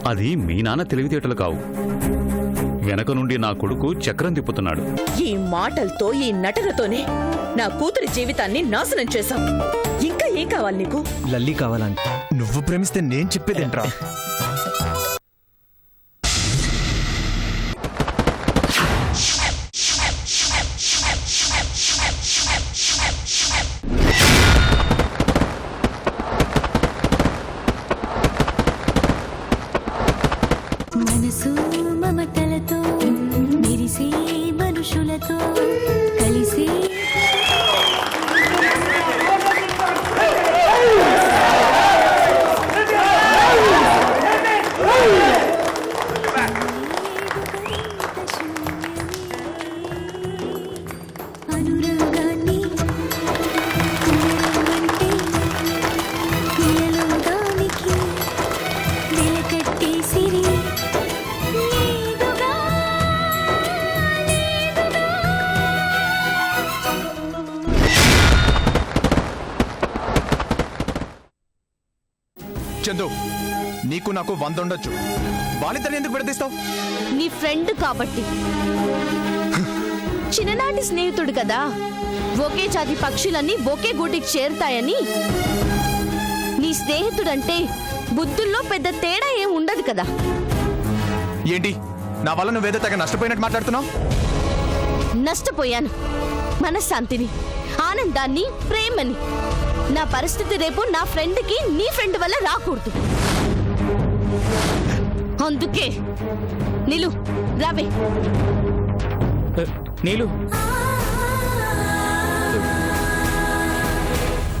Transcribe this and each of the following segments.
అది మీ నాన్న తెలివితేటలు కావు. వెనక నుండి నా కొడుకు చక్రం తిప్పుతున్నాడు. ఈ మాటలతో, ఈ నటనతోనే నా కూతురి జీవితాన్ని నాశనం చేశాం. ఇంకా ఏం కావాలి నీకు? లల్లి కావాలంట. నువ్వు ప్రేమిస్తే నేను చెప్పేదేంట్రా? మనసు మమతలతో మెరిసే మనుషులతో కలిసి అనురాగాన్ని అంటే నీలో దానికి నిలకట్టేసిరి చందు, నీకు నాకు 100 ఉండొచ్చు. బాలితని ఎందుకు విడదీస్తావు? నీ ఫ్రెండ్ కాబట్టి. చిన్ననాటి స్నేహితుడు కదా, ఒకే జాతి పక్షులన్నీ ఒకే గూటికి చేరుతాయని. నీ స్నేహితుడంటే బుద్ధుల్లో పెద్ద తేడా ఏం ఉండదు కదా. ఏంటి, నా వల్ల నువ్వేదో తెగ నష్టపోయినట్టు మాట్లాడుతున్నావు? నష్టపోయాను మనశ్శాంతిని, ఆనందాన్ని, ప్రేమని. నా పరిస్థితి రేపు నా ఫ్రెండ్కి నీ ఫ్రెండ్ వల్ల రాకూడదు. అందుకే నీలు రావే. నీలు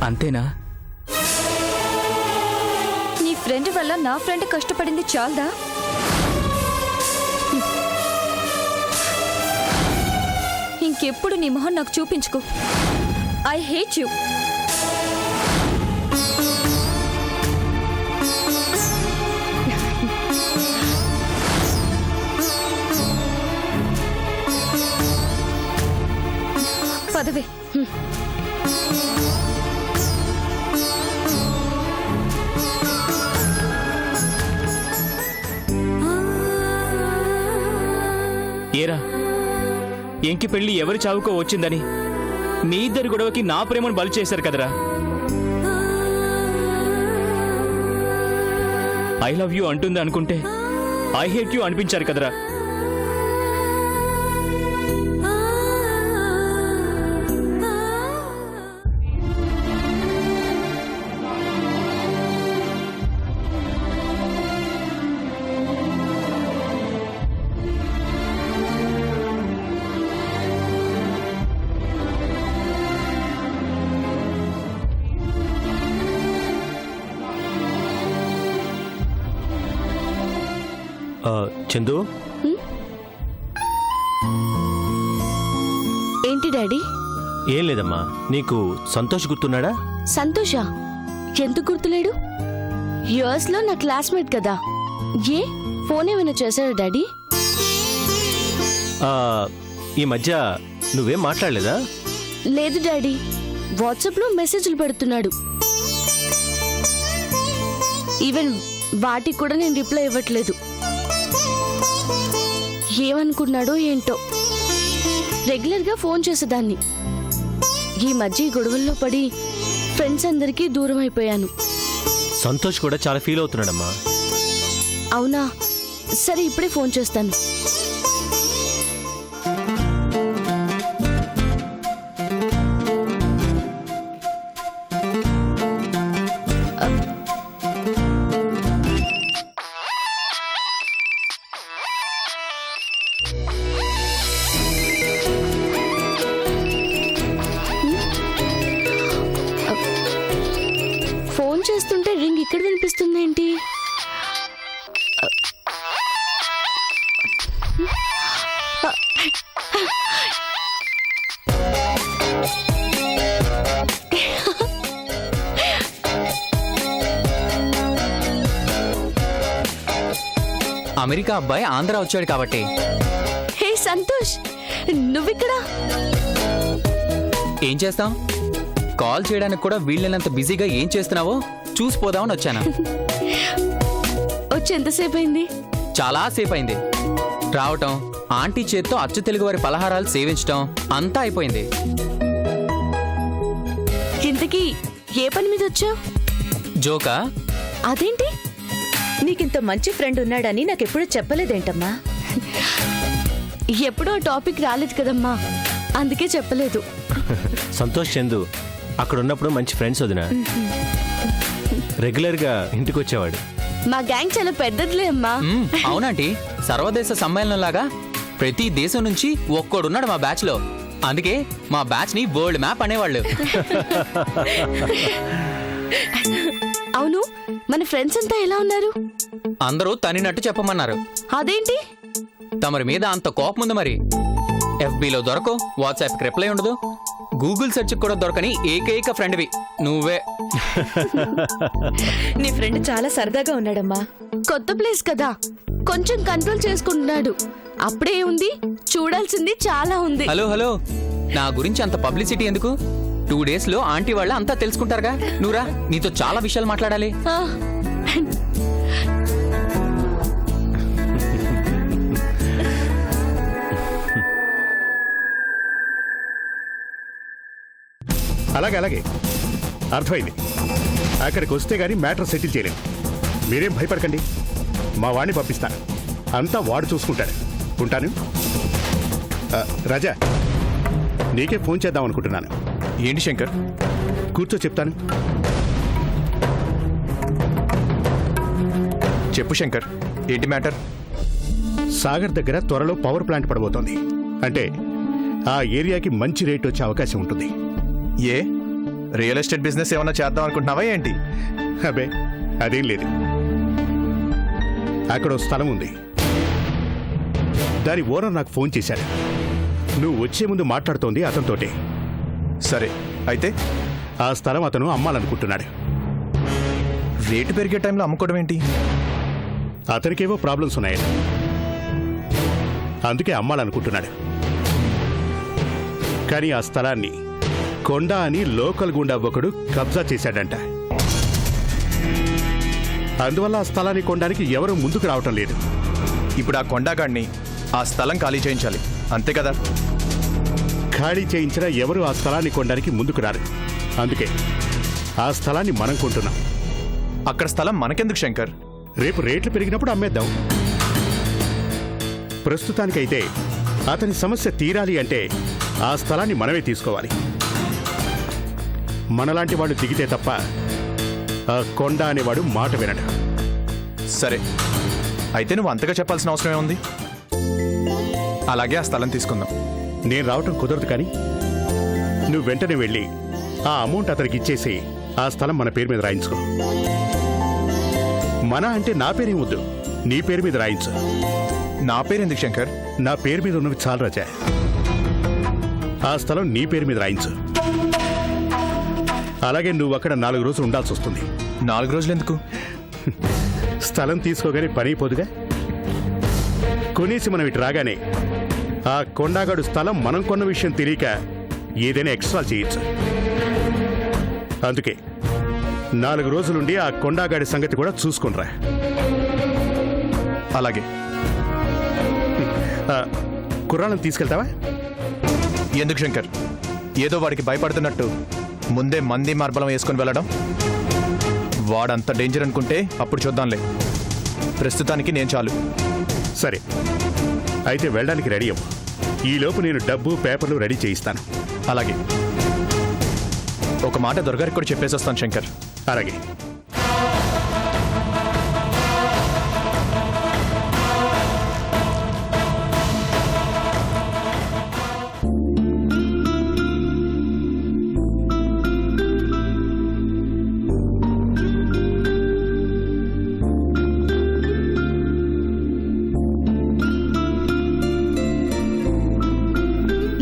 అంతేనా? నీ ఫ్రెండ్ వల్ల నా ఫ్రెండ్ కష్టపడింది చాలదా? ఇంకెప్పుడు నీ మొహం నాకు చూపించుకో. I hate you. పదవే. ఏరా, ఎంకి పెళ్లి ఎవరి చావుకో వచ్చిందని మీ ఇద్దరి గొడవకి నా ప్రేమను బలి చేశారు కదరా. ఐ లవ్ యూ అంటుంది అనుకుంటే ఐ హేట్ యూ అనిపించారు కదరా. చందు, ఏంటి డాడీ? ఏం లేదమ్మా. నీకు సంతోష్ గుర్తున్నాడా? సంతోష? ఎందుకు గుర్తులేడు? యుఎస్ లో నా క్లాస్మేట్ కదా. ఏ ఫోన్ ఏమైనా చేశాడు డాడీ? ఈ మధ్య నువ్వేం మాట్లాడలేదా? లేదు డాడీ, వాట్సాప్ లో మెసేజ్లు పెడుతున్నాడు. ఈవెన్ వాటికి కూడా నేను రిప్లై ఇవ్వట్లేదు. ఏమనుకున్నాడో ఏంటో. రెగ్యులర్ గా ఫోన్ చేసేదాన్ని. ఈ మధ్య ఈ గొడవల్లో పడి ఫ్రెండ్స్ అందరికీ దూరం అయిపోయాను. సంతోష్ కూడా చాలా ఫీల్ అవుతున్నాడమ్మా. అవునా? సరే, ఇప్పుడే ఫోన్ చేస్తాను. ఫోన్ చేస్తుంటే రింగ్ ఇక్కడ వినిపిస్తుంది ఏంటి? అమెరికా అబ్బాయి ఆంధ్ర వచ్చాడు కాబట్టి. హే సంతోష్, నువ్విక్కడా? ఏం చేస్తాం, కాల్ చేయడానికి కూడా వీళ్ళనంత బిజీగా ఏం చేస్తున్నావో చూసిపోదామని వచ్చాను. వచ్చి ఎంతసేపు అయింది? చాలా సేపు అయింది రావటం, ఆంటీ చేత్తో అచ్చు తెలుగు వారి పలహారాలు సేవించటం అంతా అయిపోయింది. ఇంతకీ ఏ పని మీద వచ్చావు? జోకా? అదేంటి? నీకింత మంచి ఫ్రెండ్ ఉన్నాడని నాకెప్పుడు చెప్పలేదేంటమ్మా? ఎప్పుడూ ఆ టాపిక్ రాలేదు కదమ్మా, అందుకే చెప్పలేదు. సంతోష్ చందు అక్కడ ఉన్నప్పుడు మంచి ఫ్రెండ్స్ వదిన. రెగ్యులర్గా ఇంటికి వచ్చేవాడు. మా గ్యాంగ్ చాలా పెద్దదిలే అమ్మా. అవునంటీ, సర్వదేశ సమ్మేళనం లాగా ప్రతి దేశం నుంచి ఒక్కడున్నాడు మా బ్యాచ్ లో. అందుకే మా బ్యాచ్ ని వరల్డ్ మ్యాప్ అనేవాళ్ళు. అవును, మన ఫ్రెండ్స్ అంతా ఎలా ఉన్నారు? అందరూ తనినట్టు చెప్పమన్నారు. అదేంటి? తమరి మీద అంత కోపం ఉంది మరి. FBలో దొరకవు, వాట్సాప్కి రిప్లై ఉండదు, గూగుల్ సెర్చ్ కూడా దొరకని ఏకైక ఫ్రెండ్వి నువ్వే. నీ ఫ్రెండ్ చాలా సరదాగా ఉన్నాడమ్మా. కొత్త ప్లేస్ కదా, కొంచెం కంట్రోల్ చేసుకుంటున్నాడు. అప్పుడే ఉంది, చూడాల్సింది చాలా ఉంది. హలో హలో, నా గురించి అంత పబ్లిసిటీ ఎందుకు? 2 days లో ఆంటీ వాళ్ళ అంతా తెలుసుకుంటారుగా. నువ్వురా, నీతో చాలా విషయాలు మాట్లాడాలి. ఆ, అలాగే అర్థమైంది. అక్కడికి వస్తే గానీ మ్యాటర్ సెటిల్ చేయలేము. మీరేం భయపడకండి, మా వాడిని పంపిస్తాను. అంతా వాడు చూసుకుంటాడు. ఉంటాను. రాజా, నీకే ఫోన్ చేద్దాం అనుకుంటున్నాను. ఏంటి శంకర్? కూర్చో చెప్తాను. చెప్పు శంకర్, ఏంటి మ్యాటర్? సాగర్ దగ్గర త్వరలో పవర్ ప్లాంట్ పడబోతోంది. అంటే ఆ ఏరియాకి మంచి రేట్ వచ్చే అవకాశం ఉంటుంది. ఏ రియల్ ఎస్టేట్ బిజినెస్ ఏమన్నా చేద్దాం అనుకుంటున్నావా ఏంటి? అబే, అదేం లేదు. అక్కడ ఓ స్థలం ఉంది. దాని ఓనర్ నాకు ఫోన్ చేశాడు. నువ్వు వచ్చే ముందు మాట్లాడుతోంది అతనితోటే. సరే, అయితే ఆ స్థలం అతను అమ్మాలనుకుంటున్నాడు. రేటు పెరిగే టైంలో అమ్ముకోవడం ఏంటి? అతనికేవో ప్రాబ్లమ్స్ ఉన్నాయి, అందుకే అమ్మాలనుకుంటున్నాడు. కానీ ఆ స్థలాన్ని కొండ అని లోకల్ గుండా ఒకడు కబ్జా చేశాడంట. అందువల్ల ఆ స్థలాన్ని కొనడానికి ఎవరూ ముందుకు రావటం లేదు. ఇప్పుడు ఆ కొండగాడిని ఆ స్థలం ఖాళీ చేయించాలి, అంతే కదా? ఖాళీ చేయించినా ఎవరు ఆ స్థలాన్ని కొనడానికి ముందుకు రారు. అందుకే ఆ స్థలాన్ని మనం కొంటున్నాం. అక్కడ స్థలం మనకెందుకు శంకర్? రేపు రేట్లు పెరిగినప్పుడు అమ్మేద్దాం. ప్రస్తుతానికైతే అతని సమస్య తీరాలి అంటే ఆ స్థలాన్ని మనమే తీసుకోవాలి. మనలాంటి వాడు దిగితే తప్ప ఆ కొండ అనేవాడు మాట వినడు. సరే, అయితే నువ్వు అంతగా చెప్పాల్సిన అవసరం ఏముంది? అలాగే ఆ స్థలం తీసుకుందాం. నేను రావటం కుదరదు, కానీ నువ్వు వెంటనే వెళ్ళి ఆ అమౌంట్ అతనికి ఇచ్చేసి ఆ స్థలం మన పేరు మీద రాయించుకో. మన అంటే నా పేరేం వద్దు, నీ పేరు మీద రాయించు. నా పేరు ఎందుకు శంకర్? నా పేరు మీద ఉన్నవి చాలు రాజా. ఆ స్థలం నీ పేరు మీద రాయించు. అలాగే నువ్వు అక్కడ 4 రోజులు ఉండాల్సి వస్తుంది. 4 రోజులు ఎందుకు? స్థలం తీసుకోగానే పని అయిపోదుగా. కొనేసి మనం ఇటు రాగానే ఆ కొండగాడు స్థలం మనం కొన్న విషయం తెలియక ఏదైనా ఎక్స్ట్రా చేయొచ్చు. అందుకే 4 రోజులుండి ఆ కొండగాడి సంగతి కూడా చూసుకునిరా. అలాగే. కుర్రాళ్ళని తీసుకెళ్తావా? ఎందుకు శంకర్? ఏదో వాడికి భయపడుతున్నట్టు ముందే మంది మార్బలం వేసుకొని వెళ్ళడం? వాడంత డేంజర్ అనుకుంటే అప్పుడు చూద్దాంలే. ప్రస్తుతానికి నేను చాలు. సరే, అయితే వెళ్ళడానికి రెడీ అవ్వు. ఈలోపు నేను డబ్బు పేపర్లు రెడీ చేయిస్తాను. అలాగే. ఒక మాట దొరగారికి కూడా చెప్పేసి వస్తాను శంకర్. అలాగే.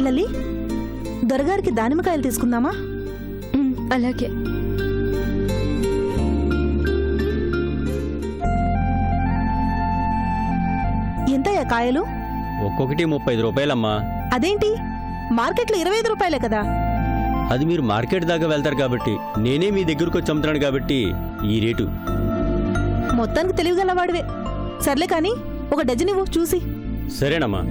లలి, దొరగారికి దానిమ్మకాయలు తీసుకుందామా? అలాగే. ఎంతయ్యా కాయలు? ఒక్కొక్కటి 35 రూపాయలమ్మా. అదేంటి, మార్కెట్లో 25 రూపాయలే కదా? అది మీరు మార్కెట్ దాకా వెళ్తారు కాబట్టి, నేనే మీ దగ్గరకు వచ్చి అమ్ముతున్నాను కాబట్టి ఈ రేటు. మొత్తానికి తెలివిగలవాడివే. సర్లే కానీ ఒక డజన్ ఇవ్వు చూసి. సరేనమ్మా.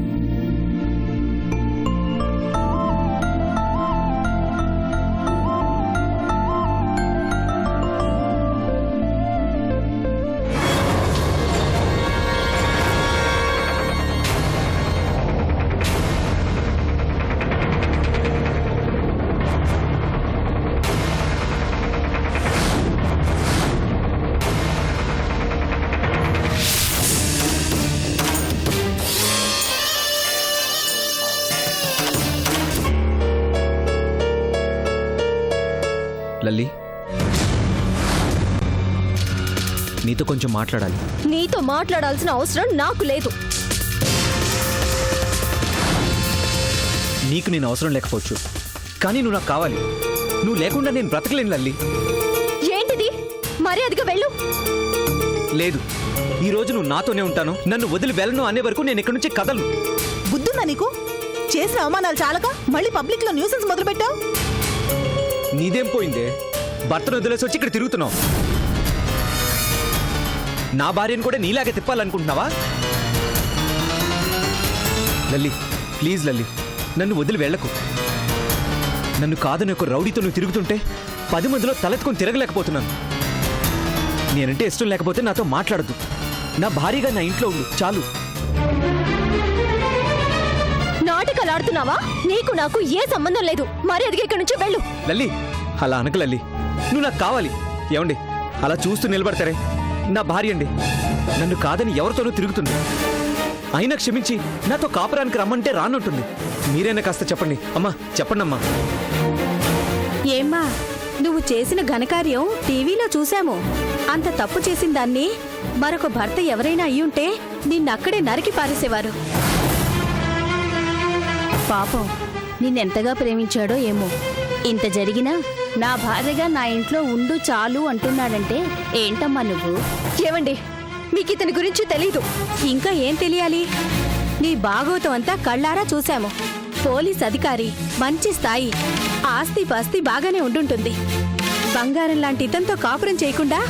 లల్లి, నీతో కొంచెం మాట్లాడాలి. నీతో మాట్లాడాల్సిన అవసరం నాకు లేదు. నీకు నేను అవసరం లేకపోవచ్చు, కానీ నువ్వు నాకు కావాలి. నువ్వు లేకుండా నేను బ్రతకలేను లల్లి. ఏంటిది? మర్యాదగా వెళ్ళు. లేదు, ఈ రోజు నువ్వు నాతోనే ఉంటాను. నన్ను వదిలి వెళ్ళను అనే వరకు నేను ఇక్కడి నుంచి కదలను. బుద్ధుందా నీకు? చేసిన అవమానాలు చాలక మళ్ళీ పబ్లిక్ లో న్యూసెన్స్ మొదలు పెట్టావు. నీదేం పోయిందే? భర్తను వదిలేసి వచ్చి ఇక్కడ తిరుగుతున్నావు. నా భార్యను కూడా నీలాగే తిప్పాలనుకుంటున్నావా? లల్లి, ప్లీజ్ లల్లి, నన్ను వదిలి వెళ్ళకు. నన్ను కాదని ఒక రౌడీతో నువ్వు తిరుగుతుంటే 10 మందిలో తలెత్తుకొని తిరగలేకపోతున్నాను. నేనంటే ఇష్టం లేకపోతే నాతో మాట్లాడద్దు. నా భార్యగా నా ఇంట్లో ఉండు చాలు. నాటకాలు ఆడుతున్నావా? నీకు నాకు ఏ సంబంధం లేదు. మర్యాదగా ఇక్కడి నుంచి వెళ్ళు. లల్లి, అలా అనక లల్లి. నువ్వు నాకు కావాలి. ఏమండి అలా చూస్తూ నిలబడతారే? నా భార్య అండి. నన్ను కాదని ఎవరితోనూ తిరుగుతుంది. అయినా క్షమించి నాతో కాపురానికి రమ్మంటే రానుంటుంది. మీరైనా కాస్త చెప్పండి అమ్మా, చెప్పండి అమ్మా. ఏమ్మా, నువ్వు చేసిన ఘనకార్యం టీవీలో చూశాము. అంత తప్పు చేసిన దాన్ని మరొక భర్త ఎవరైనా అయ్యుంటే నిన్నక్కడే నరికి పారేసేవారు. పాపం నిన్నెంతగా ప్రేమించాడో ఏమో. ఇంత జరిగినా నా భార్యగా నా ఇంట్లో ఉండు చాలు అంటున్నాడంటే ఏంటమ్మా నువ్వు? ఏమండి, మీకు ఇతని గురించి తెలీదు. ఇంకా ఏం తెలియాలి? నీ బాగోతం అంతా కళ్ళారా చూశాము. పోలీస్ అధికారి, మంచి స్థాయి, ఆస్తి పాస్తి బాగానే ఉండుంటుంది. బంగారం లాంటి ఇతంతో కాపురం చేయకుండా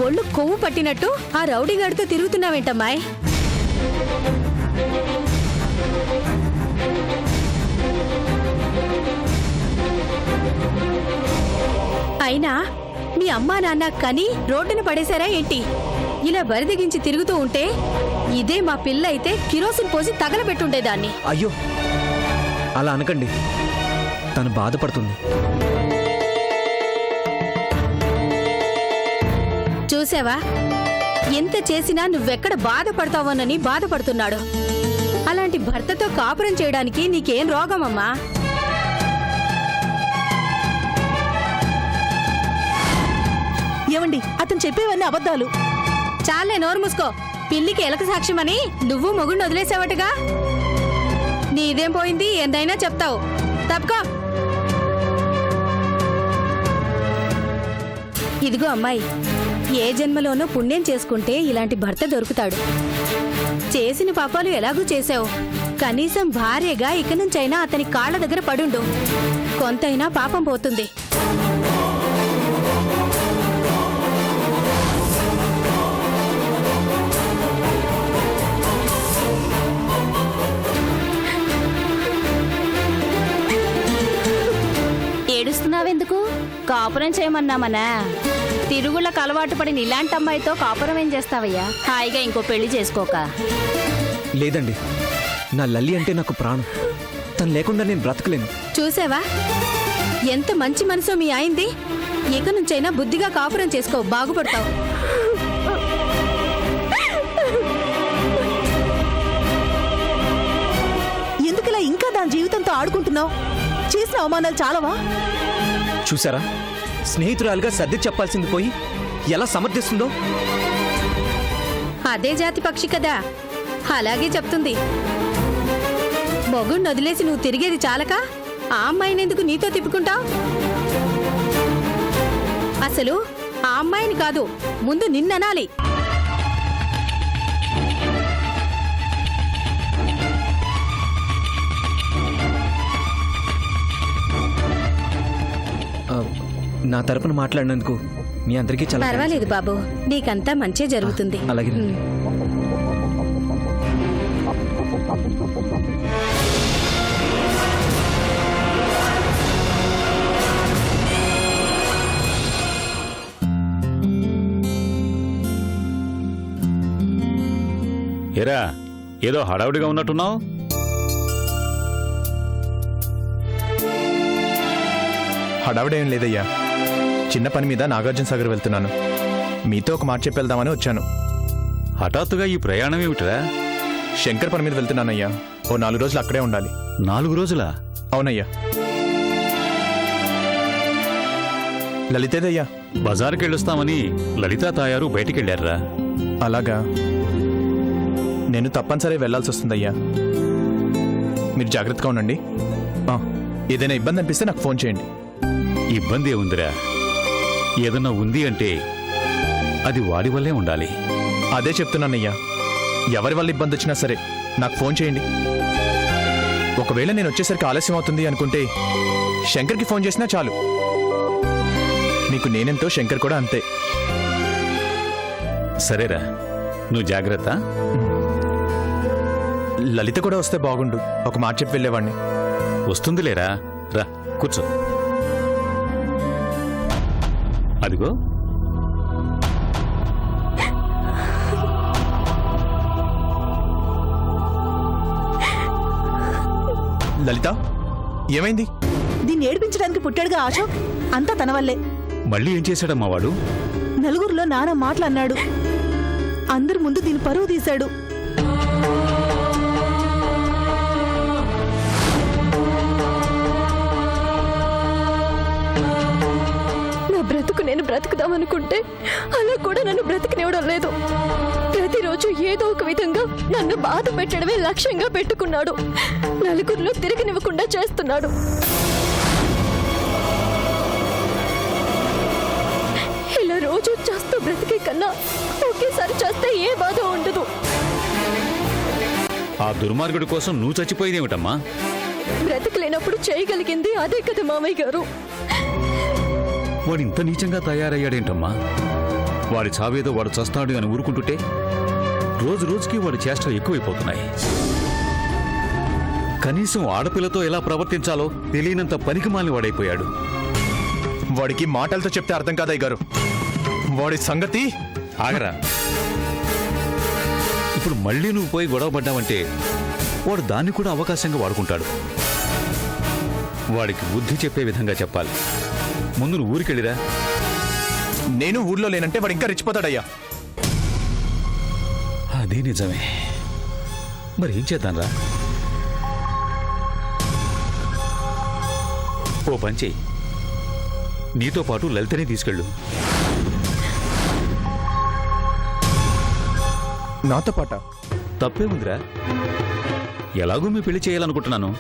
ఒళ్ళు కొవ్వు పట్టినట్టు ఆ రౌడీగాడితో తిరుగుతున్నావేంటమ్మాయ్? అయినా మీ అమ్మా నాన్న కని రోడ్డున పడేశారా ఏంటి? ఇలా బరిదిగించి తిరుగుతూ ఉంటే ఇదే మా పిల్ల అయితే కిరోసిన్ పోసి తగలబెట్టుండేదాన్ని. అయ్యో అలా అనకండి, తను బాధపడుతుంది. చూసావా, ఎంత చేసినా నువ్వెక్కడ బాధపడతావోనని బాధపడుతున్నాడు. అలాంటి భర్తతో కాపురం చేయడానికి నీకేం రోగమమ్మా? ఏమండి, అతను చెప్పేవన్నీ అబద్ధాలు. చాలే, నోరు మూసుకో. పిల్లికి ఎలక సాక్ష్యమని నువ్వు మొగుడిని వదిలేసావటగా. నీదేం పోయింది? ఎంతైనా చెప్తావు. తప్పుకో. ఇదిగో అమ్మాయి, ఏ జన్మలోనో పుణ్యం చేసుకుంటే ఇలాంటి భర్త దొరుకుతాడు. చేసిన పాపాలు ఎలాగూ చేసావు. కనీసం భార్యగా ఇక నుంచైనా అతని కాళ్ళ దగ్గర పడుండు. కొంతైనా పాపం పోతుంది. ఏడుస్తున్నావెందుకు? కాపురం చేయమన్నామనా? తిరుగుళ్ళకు అలవాటు పడిన ఇలాంటి అమ్మాయితో కాపురం ఏం చేస్తావయ్యా? హాయిగా ఇంకో పెళ్లి చేసుకోక. లేదండి, నా లల్లి అంటే నాకు ప్రాణం. తను లేకుండా నేను బ్రతకలేను. చూసావా, ఎంత మంచి మనసో మీ అయింది. ఇక నుంచైనా బుద్ధిగా కాపురం చేసుకో, బాగుపడతావు. ఎందుకలా ఇంకా దాని జీవితంతో ఆడుకుంటున్నావు? చేసిన అవమానాలు చాలవా? చూసారా, స్నేహితురాలుగా సర్ది చెప్పాల్సింది పోయి ఎలా సమర్థిస్తుందో. అదే జాతి పక్షి కదా, అలాగే చెప్తుంది. మొగుణ్ణి వదిలేసి నువ్వు తిరిగేది చాలక ఆ అమ్మాయిని ఎందుకు నీతో తిప్పుకుంటావు? అసలు ఆ అమ్మాయిని కాదు, ముందు నిన్ననాలి. నా తరపున మాట్లాడినందుకు మీ అందరికీ చాలా పర్వాలేదు బాబు, నీకంతా మంచే జరుగుతుంది. అలాగే. ఏరా ఏదో హడావుడిగా ఉన్నట్టున్నావు. హడావిడేం లేదయ్యా, చిన్న పని మీద నాగార్జున సాగర్ వెళ్తున్నాను. మీతో ఒక మాట చెప్పి వెళ్దామని వచ్చాను. హఠాత్తుగా ఈ ప్రయాణం ఏమిటిరా? శంకర్ పని మీద వెళ్తున్నానయ్యా. ఓ 4 రోజులు అక్కడే ఉండాలి. 4 రోజులా? అవునయ్యా. లలితేదయ్యా. బజారుకి వెళ్ళొస్తామని లలితా తాయారు బయటికెళ్ళారా? అలాగా, నేను తప్పనిసరి వెళ్లాల్సి వస్తుందయ్యా. మీరు జాగ్రత్తగా ఉండండి. ఏదైనా ఇబ్బంది అనిపిస్తే నాకు ఫోన్ చేయండి. ఇబ్బంది ఏముందిరా? ఏదన్నా ఉంది అంటే అది వాడి వల్లే ఉండాలి. అదే చెప్తున్నానయ్యా, ఎవరి వల్ల ఇబ్బంది వచ్చినా సరే నాకు ఫోన్ చేయండి. ఒకవేళ నేను వచ్చేసరికి ఆలస్యం అవుతుంది అనుకుంటే శంకర్కి ఫోన్ చేసినా చాలు. మీకు నేనెంతో శంకర్ కూడా అంతే. సరేరా, నువ్వు జాగ్రత్త. లలిత కూడా వస్తే బాగుండు. ఒక మాట చెప్పి వెళ్ళేవాడిని. వస్తుందిలేరా, రా కూర్చో. అదిగో లలిత, ఏమైంది? దీన్ని ఏడిపించడానికి పుట్టాడుగా అశోక్, అంతా తన వల్లే. మళ్ళీ ఏం చేశాడమ్మా వాడు? నలుగురిలో నానా మాటలు అన్నాడు. అందరి ముందు దీని పరువు తీశాడు. నా బ్రతుకు నేను బ్రతుకుదామనుకుంటే అలా కూడా నన్ను బ్రతికినివ్వడం లేదు. ప్రతిరోజు ఏదో ఒక విధంగా నన్ను బాధ పెట్టడమే లక్ష్యంగా పెట్టుకున్నాడు. నలుగురిలో తిరగనివ్వకుండా చేస్తున్నాడు. ఇలా రోజు చేస్తూ బ్రతికే కన్నా ఒకేసారి చేస్తే ఏ బాధ ఉండదు. ఆ దుర్మార్గుడి కోసం నువ్వు చచ్చిపోయేదేమిటమ్మా? బ్రతకలేనప్పుడు చేయగలిగింది అదే కదా మామయ్య గారు. వాడు ఇంత నీచంగా తయారయ్యాడేంటమ్మా? వాడి చావేదో వాడు చస్తాడు అని ఊరుకుంటుంటే రోజు రోజుకి వాడి చేష్టలు ఎక్కువైపోతున్నాయి. కనీసం ఆడపిల్లతో ఎలా ప్రవర్తించాలో తెలియనంత పనికిమాలిన వాడైపోయాడు. వాడికి మాటలతో చెప్తే అర్థం కాదయ్య గారు. వాడి సంగతి ఆగరా. ఇప్పుడు మళ్ళీ నువ్వు పోయి గొడవ పడ్డావంటే వాడు దాన్ని కూడా అవకాశంగా వాడుకుంటాడు. వాడికి బుద్ధి చెప్పే విధంగా చెప్పాలి. ముందు నువ్వు ఊరికెళ్ళిరా. నేను ఊర్లో లేనంటే వాడు ఇంకా రెచ్చిపోతాడయ్యా. అదే నిజమే. మరి ఏం చేద్దాంరా? ఓ పంచి, నీతో పాటు లలితని తీసుకెళ్ళు. నాతో పాట? తప్పే ఉందిరా. ఎలాగూ మీ పెళ్లి చేయాలనుకుంటున్నాను.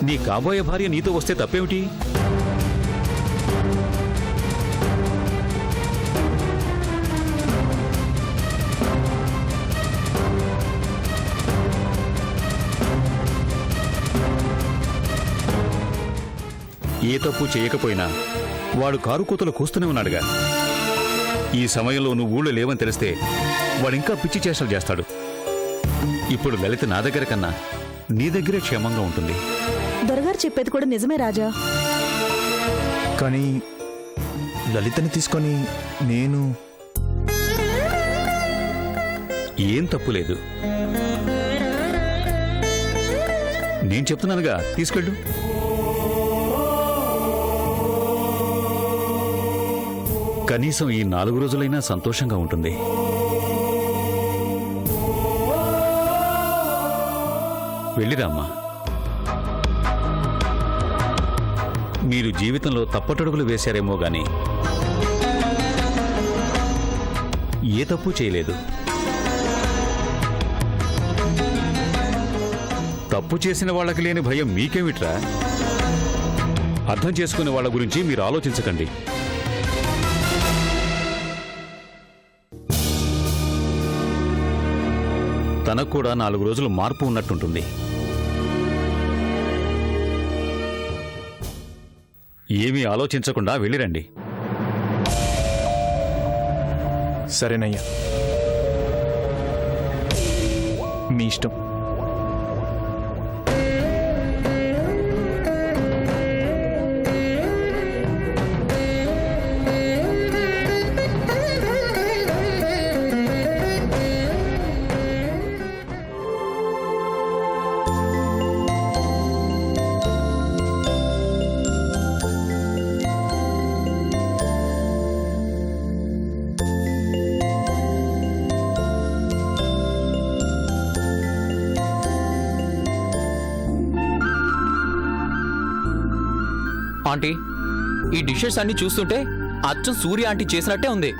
నీ కాబోయే భార్య నీతో వస్తే తప్పేమిటి? ఏ తప్పు చేయకపోయినా వాడు కారు కూతలు కూస్తూనే ఉన్నాడుగా. ఈ సమయంలో నువ్వు ఊళ్ళో లేవని తెలిస్తే వాడింకా పిచ్చి చేష్టలు చేస్తాడు. ఇప్పుడు లలిత నా దగ్గర కన్నా నీ దగ్గరే క్షేమంగా ఉంటుంది. దొరగారు చెప్పేది కూడా నిజమే రాజా. కానీ లలితని తీసుకొని నేను ఏం తప్పు లేదు. నేను చెప్తున్నానుగా, తీసుకెళ్ళు. కనీసం ఈ 4 రోజులైనా సంతోషంగా ఉంటుంది. వెళ్ళిరామ్మా. మీరు జీవితంలో తప్పటడుగులు వేశారేమో గాని ఏ తప్పు చేయలేదు. తప్పు చేసిన వాళ్ళకి లేని భయం మీకేమిట్రా? అర్థం చేసుకునే వాళ్ళ గురించి మీరు ఆలోచించకండి. తనకు కూడా 4 రోజులు మార్పు ఉన్నట్టుంటుంది. ఏమీ ఆలోచించకుండా వెళ్ళిరండి. సరేనయ్యా, మీ ఇష్టం. ఆంటీ, ఈ డిషెస్ అన్ని చూస్తుంటే అచ్చం సూర్య ఆంటీ చేసినట్టే ఉంది.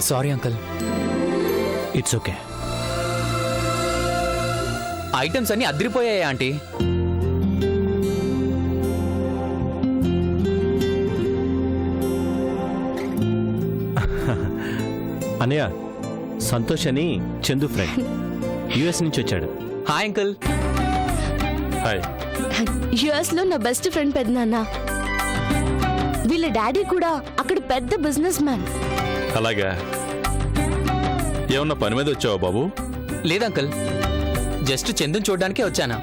Sorry uncle. It's okay. Items అన్ని అదిరిపోయాయి ఆంటీ. అన్నయ్య, సంతోష్ అని చందు ఫ్రెండ్, యుఎస్ నుంచి వచ్చాడు. Hi uncle. హాయ్. యుఎస్ లో నా బెస్ట్ ఫ్రెండ్ పెద్దనాన్న. వీళ్ళ డాడీ కూడా అక్కడ పెద్ద బిజినెస్ మ్యాన్. అలాగా? ఏమన్నా పని మీద వచ్చావా బాబు? లేదంకుల్, జస్ట్ చందుని చూడడానికే వచ్చానా.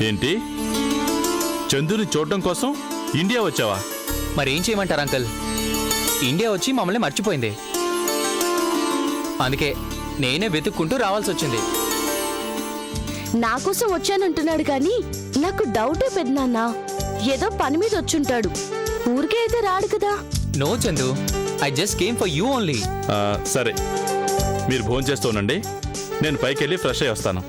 ఏంటి, చందుని చూడడం కోసం ఇండియా వచ్చావా? మరేం చేయమంటారు అంకుల్, ఇండియా వచ్చి మమ్మల్ని మర్చిపోయింది. అందుకే నేనే వెతుక్కుంటూ రావాల్సి వచ్చింది. నా కోసం వచ్చానంటున్నాడు కానీ నాకు డౌటే పెద్దనాన్న. ఏదో పని మీద వచ్చుంటాడు, ఊరికే అయితే రాడు కదా. No Chandu, I just came for you only. సరే, మీరు భోజనం చేస్తూ ఉండండి, నేను పైకి వెళ్ళి ఫ్రెష్ అయ్యి వస్తాను.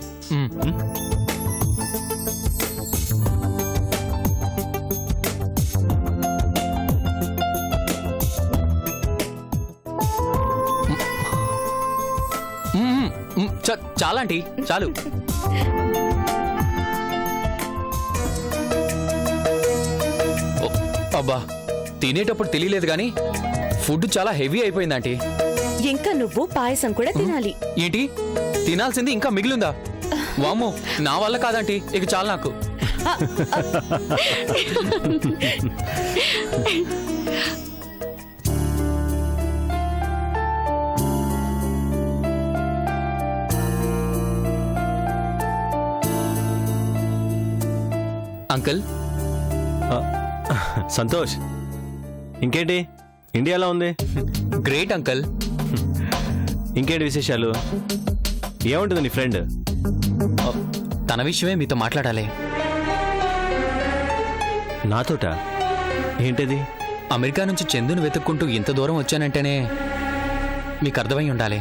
చాలా ఆంటీ, చాలు. అబ్బా, తినేటప్పుడు తెలియలేదు కానీ ఫుడ్ చాలా హెవీ అయిపోయింది ఆంటీ. ఇంకా నువ్వు పాయసం కూడా తినాలి. ఏంటి, తినాల్సింది ఇంకా మిగిలిందా? వామ్మో, నా వల్ల కాదంటీ, ఇక చాలు నాకు. అంకుల్. సంతోష్, ఇంకేంటి, ఇండియాలో ఉంది? Great uncle. ఇంకేంటి విశేషాలు? ఏముంటుంది నీ ఫ్రెండ్? తన విషయమే మీతో మాట్లాడాలి. నాతోట? ఏంటది? అమెరికా నుంచి చందును వెతుక్కుంటూ ఇంత దూరం వచ్చానంటేనే మీకు అర్థమై ఉండాలి.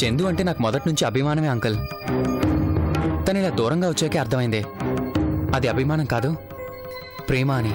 చందు అంటే నాకు మొదటి నుంచి అభిమానమే అంకుల్. తను ఇలా దూరంగా వచ్చాకే అర్థమైంది అది అభిమానం కాదు, ప్రేమ అని.